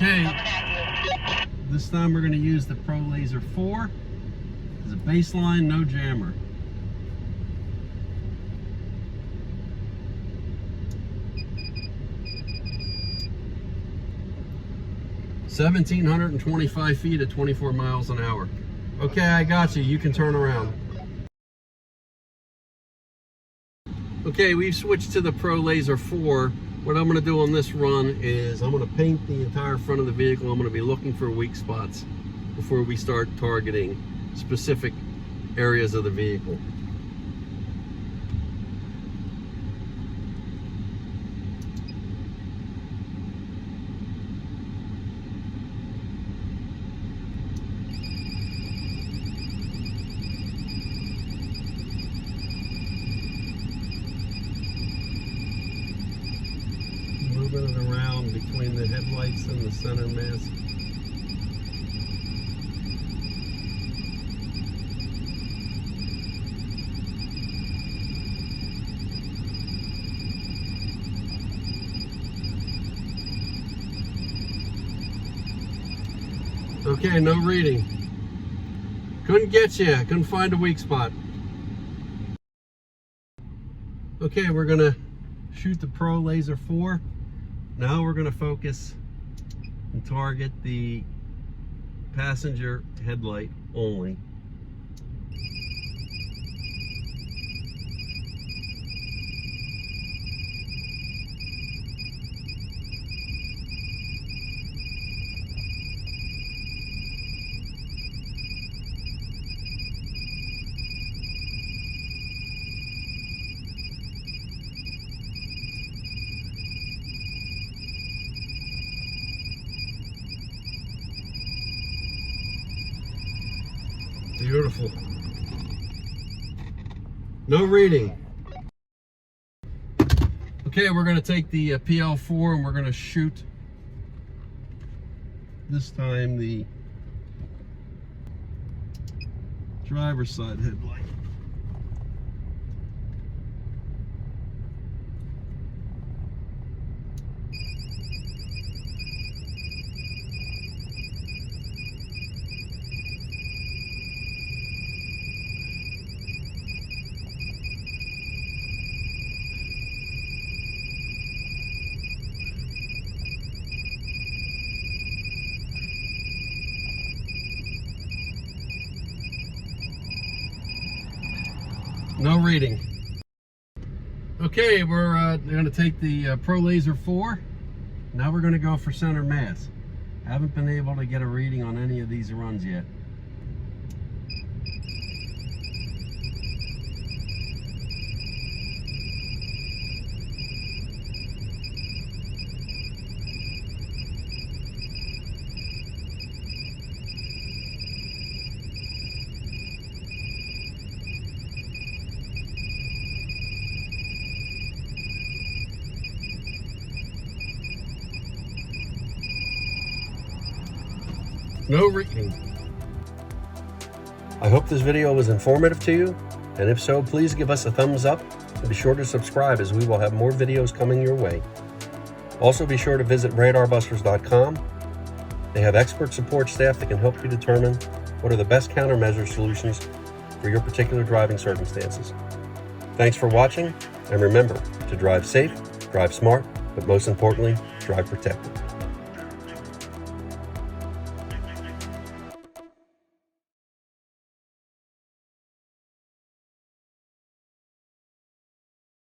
Okay, this time we're going to use the Pro Laser 4 as a baseline, no jammer. (1,725 feet at 24 miles an hour. Okay, I got you. You can turn around. Okay, we've switched to the Pro Laser 4. What I'm going to do on this run is I'm going to paint the entire front of the vehicle. I'm going to be looking for weak spots before we start targeting specific areas of the vehicle. Moving it around between the headlights and the center mass. Okay, no reading. Couldn't get you. Couldn't find a weak spot. Okay, we're gonna shoot the Pro Laser 4. Now we're going to focus and target the passenger headlight only. Beautiful. No reading. Okay, we're going to take the PL4 and we're going to shoot, this time, the driver's side headlight. No reading. Okay, we're going to take the Pro Laser 4. Now we're going to go for center mass. Haven't been able to get a reading on any of these runs yet. No reading. I hope this video was informative to you, and if so, please give us a thumbs up and be sure to subscribe, as we will have more videos coming your way. Also, be sure to visit RadarBusters.com. They have expert support staff that can help you determine what are the best countermeasure solutions for your particular driving circumstances. Thanks for watching, and remember to drive safe, drive smart, but most importantly, drive protected.